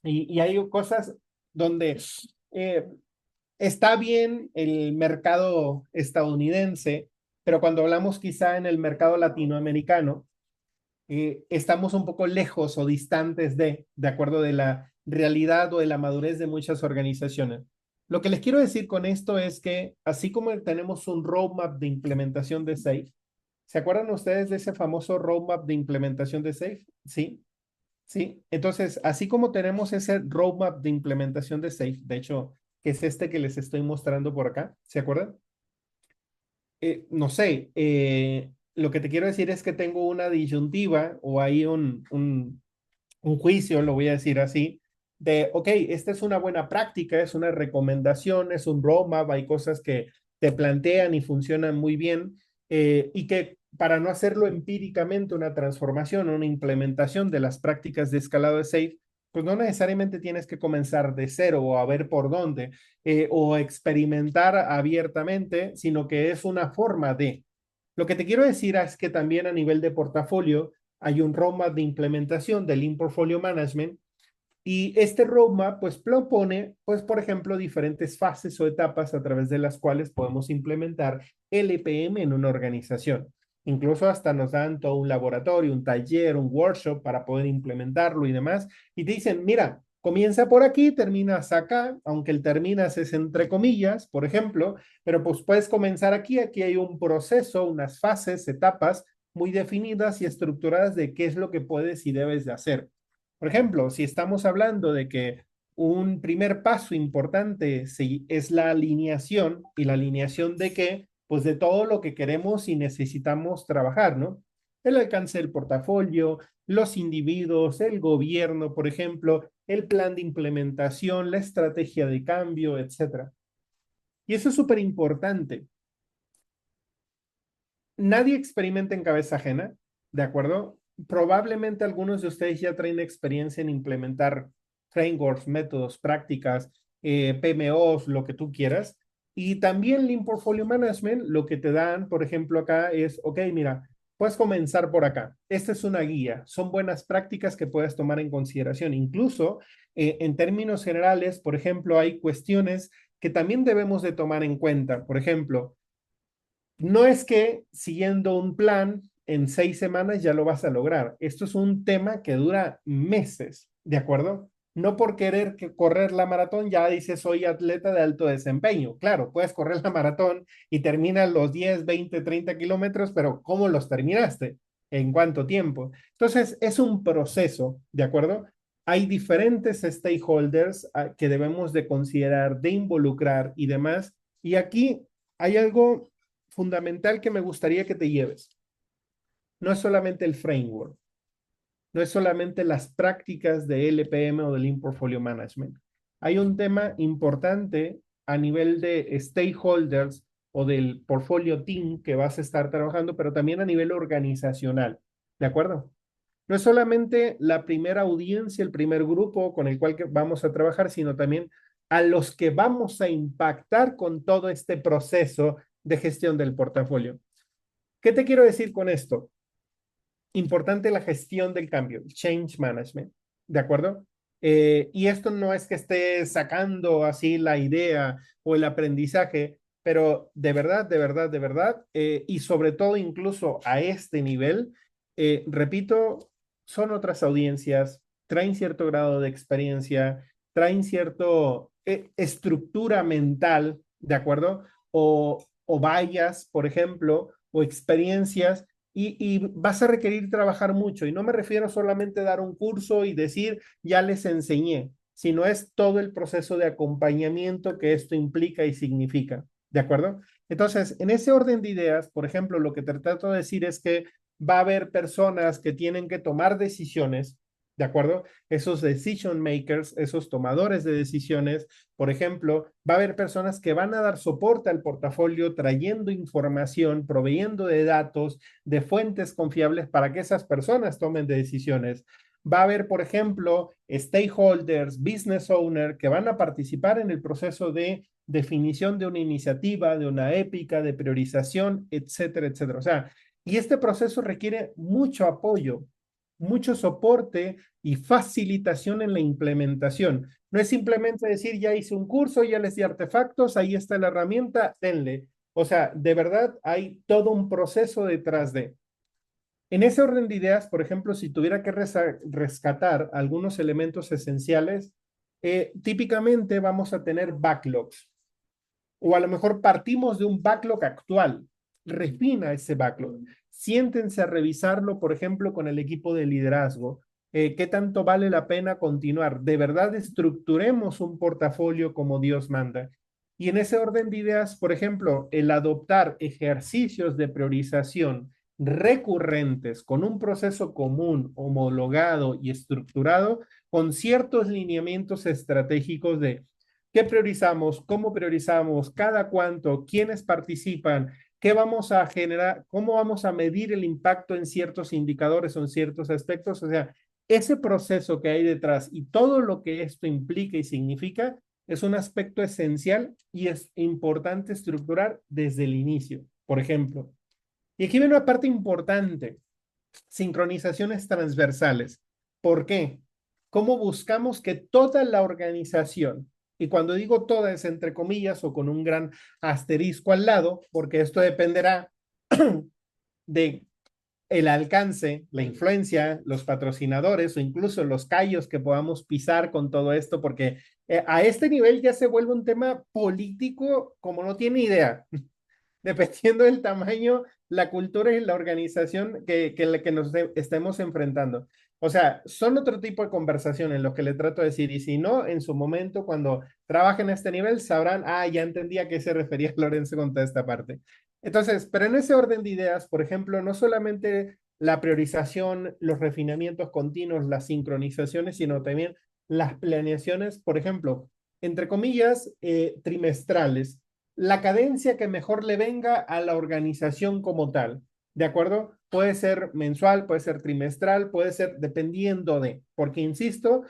y hay cosas donde eh, está bien el mercado estadounidense, pero cuando hablamos quizá en el mercado latinoamericano, estamos un poco lejos o distantes de acuerdo de la realidad o de la madurez de muchas organizaciones. Lo que les quiero decir con esto es que así como tenemos un roadmap de implementación de SAFe, ¿se acuerdan ustedes de ese famoso roadmap de implementación de SAFe? Sí, sí. Entonces, así como tenemos ese roadmap de implementación de SAFe, de hecho, que es este que les estoy mostrando por acá, ¿se acuerdan? No sé, lo que te quiero decir es que tengo una disyuntiva o hay un juicio, lo voy a decir así, de, ok, esta es una buena práctica, es una recomendación, es un roadmap, hay cosas que te plantean y funcionan muy bien, y que para no hacerlo empíricamente una transformación, una implementación de las prácticas de escalado de SAFe, pues no necesariamente tienes que comenzar de cero o a ver por dónde, o experimentar abiertamente, sino que es una forma de. Lo que te quiero decir es que también a nivel de portafolio, hay un roadmap de implementación del Lean Portfolio Management y este roadmap pues propone, pues por ejemplo, diferentes fases o etapas a través de las cuales podemos implementar LPM en una organización. Incluso hasta nos dan todo un laboratorio, un taller, un workshop para poder implementarlo y demás. Y te dicen, mira, comienza por aquí, terminas acá, aunque el terminas es entre comillas, por ejemplo, pero pues puedes comenzar aquí, aquí hay un proceso, unas fases, etapas muy definidas y estructuradas de qué es lo que puedes y debes de hacer. Por ejemplo, si estamos hablando de que un primer paso importante sí, es la alineación, y la alineación de qué, pues de todo lo que queremos y necesitamos trabajar, ¿no? El alcance del portafolio, los individuos, el gobierno, por ejemplo, el plan de implementación, la estrategia de cambio, etcétera. Y eso es súper importante. nadie experimenta en cabeza ajena, ¿de acuerdo? Probablemente algunos de ustedes ya traen experiencia en implementar frameworks, métodos, prácticas, PMOs, lo que tú quieras. Y también Lean Portfolio Management, lo que te dan, por ejemplo, acá es, ok, mira, puedes comenzar por acá. Esta es una guía. Son buenas prácticas que puedes tomar en consideración. Incluso, en términos generales, por ejemplo, hay cuestiones que también debemos de tomar en cuenta. Por ejemplo, no es que siguiendo un plan en 6 semanas ya lo vas a lograr. Esto es un tema que dura meses, ¿de acuerdo? No por querer que correr la maratón ya dices soy atleta de alto desempeño. Claro, puedes correr la maratón y terminas los 10, 20, 30 kilómetros, pero ¿cómo los terminaste? ¿En cuánto tiempo? Entonces, es un proceso, ¿de acuerdo? Hay diferentes stakeholders que debemos de considerar, de involucrar y demás. Y aquí hay algo fundamental que me gustaría que te lleves. No es solamente el framework, no es solamente las prácticas de LPM o del Lean Portfolio Management. Hay un tema importante a nivel de stakeholders o del portfolio team que vas a estar trabajando, pero también a nivel organizacional. ¿De acuerdo? No es solamente la primera audiencia, el primer grupo con el cual vamos a trabajar, sino también a los que vamos a impactar con todo este proceso de gestión del portafolio. ¿Qué te quiero decir con esto? Importante la gestión del cambio, change management, ¿de acuerdo? Y esto no es que esté sacando así la idea o el aprendizaje, pero de verdad, de verdad, de verdad, y sobre todo incluso a este nivel, repito, son otras audiencias, traen cierto grado de experiencia, traen cierto estructura mental, ¿de acuerdo? O vallas, por ejemplo, o experiencias y vas a requerir trabajar mucho. Y no me refiero solamente a dar un curso y decir, ya les enseñé, sino es todo el proceso de acompañamiento que esto implica y significa. ¿De acuerdo? Entonces, en ese orden de ideas, por ejemplo, lo que te trato de decir es que va a haber personas que tienen que tomar decisiones. ¿De acuerdo? Esos decision makers, esos tomadores de decisiones, por ejemplo, va a haber personas que van a dar soporte al portafolio trayendo información, proveyendo de datos, de fuentes confiables para que esas personas tomen decisiones. Va a haber, por ejemplo, stakeholders, business owners que van a participar en el proceso de definición de una iniciativa, de una épica, de priorización, etcétera, etcétera. O sea, y este proceso requiere mucho apoyo, mucho soporte y facilitación en la implementación. No es simplemente decir, ya hice un curso, ya les di artefactos, ahí está la herramienta, denle. O sea, de verdad hay todo un proceso detrás de. En ese orden de ideas, por ejemplo, si tuviera que rescatar algunos elementos esenciales, típicamente vamos a tener backlogs o a lo mejor partimos de un backlog actual. Refina ese backlog. Siéntense a revisarlo, por ejemplo, con el equipo de liderazgo. ¿Qué tanto vale la pena continuar? De verdad, estructuremos un portafolio como Dios manda. Y en ese orden de ideas, por ejemplo, el adoptar ejercicios de priorización recurrentes con un proceso común, homologado y estructurado, con ciertos lineamientos estratégicos de qué priorizamos, cómo priorizamos, cada cuánto, quiénes participan, qué vamos a generar, cómo vamos a medir el impacto en ciertos indicadores o en ciertos aspectos. O sea, ese proceso que hay detrás y todo lo que esto implica y significa es un aspecto esencial y es importante estructurar desde el inicio, por ejemplo. Y aquí viene una parte importante, sincronizaciones transversales. ¿Por qué? ¿Cómo buscamos que toda la organización, y cuando digo toda es entre comillas o con un gran asterisco al lado, porque esto dependerá de el alcance, la influencia, los patrocinadores o incluso los callos que podamos pisar con todo esto, porque a este nivel ya se vuelve un tema político como no tiene idea, dependiendo del tamaño, la cultura y la organización que nos estemos enfrentando. O sea, son otro tipo de conversaciones lo que le trato de decir. Y si no, en su momento, cuando trabajen a este nivel, sabrán, ah, ya entendía a qué se refería Lorenzo con toda esta parte. Entonces, pero en ese orden de ideas, por ejemplo, no solamente la priorización, los refinamientos continuos, las sincronizaciones, sino también las planeaciones, por ejemplo, entre comillas, trimestrales la cadencia que mejor le venga a la organización como tal. ¿De acuerdo? Puede ser mensual, puede ser trimestral, puede ser dependiendo de, porque insisto,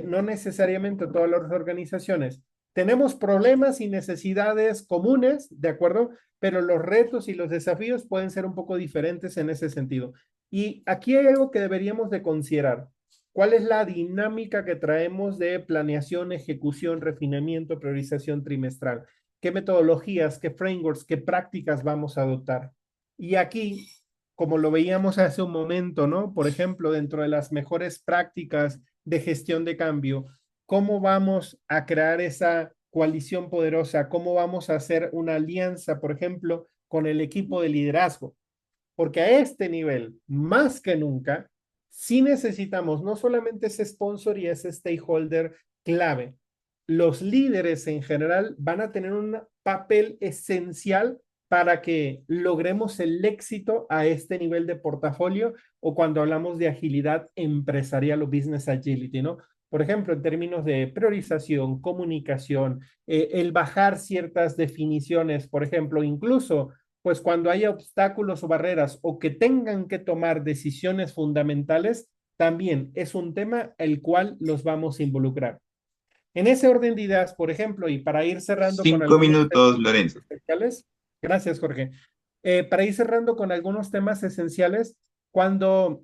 no necesariamente todas las organizaciones tenemos problemas y necesidades comunes, ¿de acuerdo? Pero los retos y los desafíos pueden ser un poco diferentes en ese sentido. Y aquí hay algo que deberíamos de considerar. ¿Cuál es la dinámica que traemos de planeación, ejecución, refinamiento, priorización trimestral? ¿Qué metodologías, qué frameworks, qué prácticas vamos a adoptar? Y aquí, como lo veíamos hace un momento, ¿no? Por ejemplo, dentro de las mejores prácticas de gestión de cambio, ¿cómo vamos a crear esa coalición poderosa? ¿Cómo vamos a hacer una alianza, por ejemplo, con el equipo de liderazgo? Porque a este nivel, más que nunca, sí necesitamos no solamente ese sponsor y ese stakeholder clave. Los líderes en general van a tener un papel esencial para que logremos el éxito a este nivel de portafolio o cuando hablamos de agilidad empresarial o business agility, ¿no? Por ejemplo, en términos de priorización, comunicación, el bajar ciertas definiciones, por ejemplo, incluso pues cuando haya obstáculos o barreras o que tengan que tomar decisiones fundamentales, también es un tema el cual los vamos a involucrar. En ese orden de ideas, por ejemplo, y para ir cerrando con 5 algunos temas minutos, Lorenzo. esenciales, gracias, Jorge. Para ir cerrando con algunos temas esenciales, cuando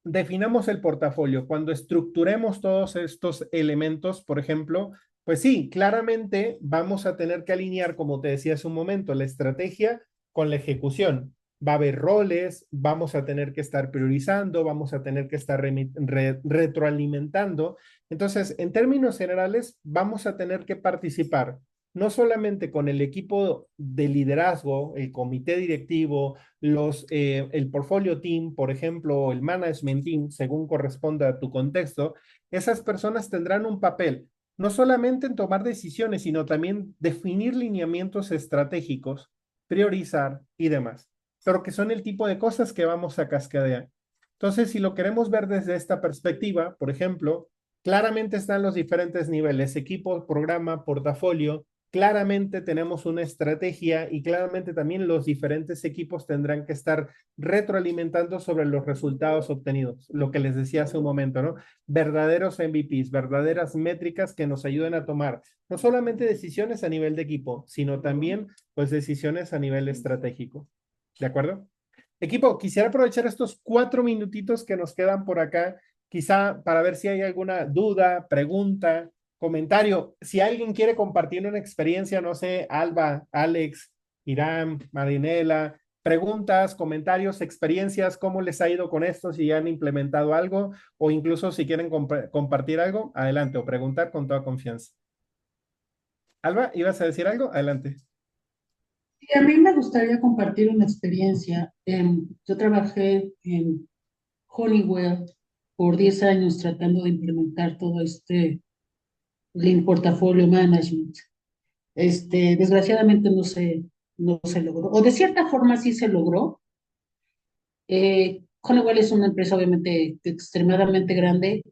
definamos el portafolio, cuando estructuremos todos estos elementos, por ejemplo, pues sí, claramente vamos a tener que alinear, como te decía hace un momento, la estrategia con la ejecución. Va a haber roles, vamos a tener que estar priorizando, vamos a tener que estar retroalimentando. Entonces, en términos generales, vamos a tener que participar no solamente con el equipo de liderazgo, el comité directivo, el portfolio team, por ejemplo, o el management team, según corresponda a tu contexto, esas personas tendrán un papel, no solamente en tomar decisiones, sino también definir lineamientos estratégicos, priorizar y demás, pero que son el tipo de cosas que vamos a cascadear. Entonces, si lo queremos ver desde esta perspectiva, por ejemplo, claramente están los diferentes niveles, equipo, programa, portafolio, claramente tenemos una estrategia y claramente también los diferentes equipos tendrán que estar retroalimentando sobre los resultados obtenidos, lo que les decía hace un momento, ¿no? Verdaderos MVPs, verdaderas métricas que nos ayuden a tomar no solamente decisiones a nivel de equipo, sino también pues decisiones a nivel estratégico. ¿De acuerdo? Equipo, quisiera aprovechar estos 4 minutitos que nos quedan por acá, quizá para ver si hay alguna duda, pregunta, comentario. Si alguien quiere compartir una experiencia, no sé, Alba, Alex, Irán, Marinela, preguntas, comentarios, experiencias, cómo les ha ido con esto, si han implementado algo o incluso si quieren compartir algo, adelante o preguntar con toda confianza. Alba, ¿ibas a decir algo? Adelante. Y a mí me gustaría compartir una experiencia. Yo trabajé en Honeywell por 10 años tratando de implementar todo este Lean Portfolio Management. Desgraciadamente no se logró, o de cierta forma sí se logró. Honeywell es una empresa obviamente extremadamente grande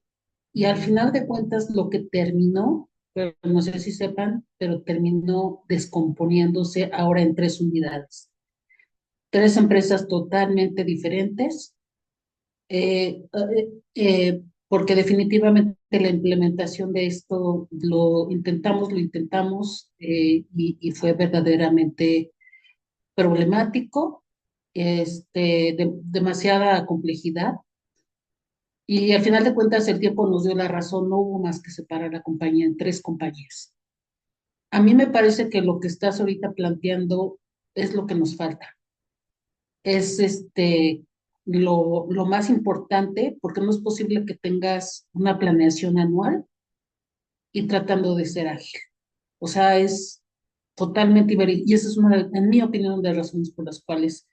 y al final de cuentas lo que terminó, pero no sé si sepan, pero terminó descomponiéndose ahora en 3 unidades. 3 empresas totalmente diferentes, porque definitivamente la implementación de esto lo intentamos y fue verdaderamente problemático, demasiada complejidad. Y al final de cuentas el tiempo nos dio la razón, no hubo más que separar la compañía en 3 compañías. A mí me parece que lo que estás ahorita planteando es lo que nos falta. Es lo más importante, porque no es posible que tengas una planeación anual y tratando de ser ágil. O sea, es totalmente, y esa es en mi opinión, de las razones por las cuales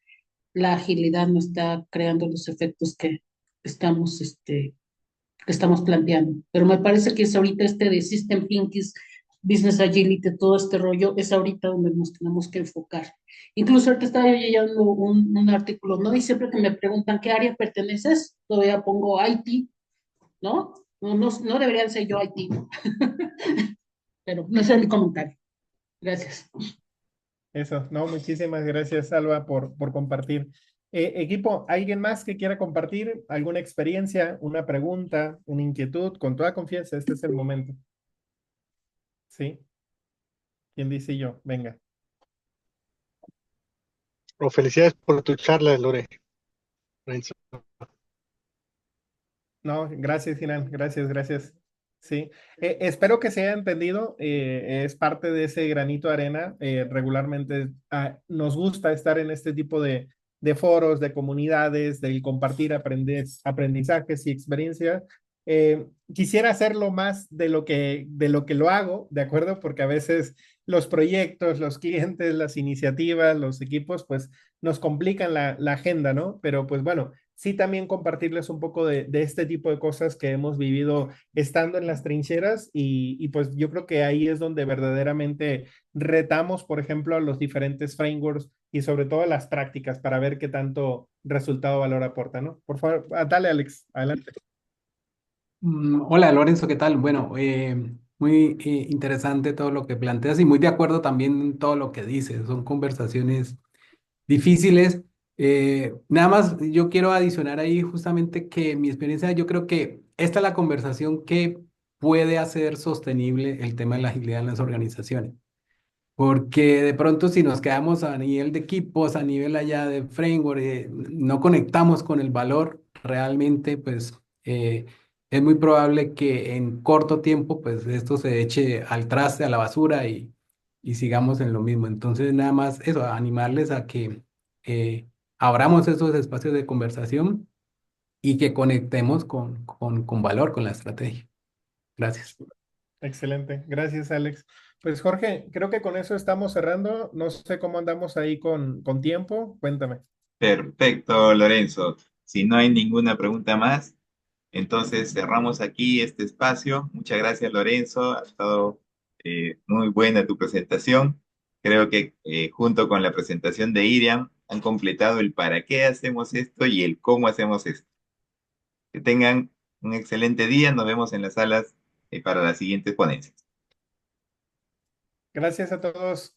la agilidad no está creando los efectos que estamos, que estamos planteando. Pero me parece que es ahorita de System Thinking, Business Agility, todo este rollo, es ahorita donde nos tenemos que enfocar. Incluso ahorita estaba yo leyendo un artículo, ¿no? Y siempre que me preguntan qué área perteneces, todavía pongo IT, ¿no? No debería ser yo IT, pero no sé mi comentario. Gracias. Eso, no, muchísimas gracias, Alba, por compartir. Equipo, ¿alguien más que quiera compartir alguna experiencia, una pregunta, una inquietud? Con toda confianza, este es el momento. ¿Sí? ¿Quién dice yo? Venga. Oh, felicidades por tu charla, Lorenzo. No, gracias, Inan, gracias, gracias. Sí, espero que se haya entendido, es parte de ese granito de arena. Regularmente nos gusta estar en este tipo de foros, de comunidades, del compartir aprendizajes y experiencias. Quisiera hacerlo más de lo que lo hago, ¿de acuerdo? Porque a veces los proyectos, los clientes, las iniciativas, los equipos, pues nos complican la agenda, ¿no? Pero pues bueno, sí también compartirles un poco de este tipo de cosas que hemos vivido estando en las trincheras y pues yo creo que ahí es donde verdaderamente retamos, por ejemplo, a los diferentes frameworks y sobre todo a las prácticas para ver qué tanto resultado valor aporta, ¿no? Por favor, dale, Alex, adelante. Hola Lorenzo, ¿qué tal? Bueno, muy interesante todo lo que planteas y muy de acuerdo también en todo lo que dices. Son conversaciones difíciles. Nada más yo quiero adicionar ahí justamente que mi experiencia, yo creo que esta es la conversación que puede hacer sostenible el tema de la agilidad en las organizaciones. Porque de pronto si nos quedamos a nivel de equipos, a nivel allá de framework, no conectamos con el valor realmente, pues es muy probable que en corto tiempo pues esto se eche al traste, a la basura y sigamos en lo mismo. Entonces nada más eso, animarles a que abramos esos espacios de conversación y que conectemos con valor, con la estrategia. Gracias. Excelente, gracias, Alex. Pues Jorge, creo que con eso estamos cerrando. No sé cómo andamos ahí con tiempo. Cuéntame. Perfecto, Lorenzo. Si no hay ninguna pregunta más, entonces cerramos aquí este espacio. Muchas gracias, Lorenzo. Ha estado muy buena tu presentación. Creo que junto con la presentación de Iriam han completado el para qué hacemos esto y el cómo hacemos esto. Que tengan un excelente día. Nos vemos en las salas para las siguientes ponencias. Gracias a todos.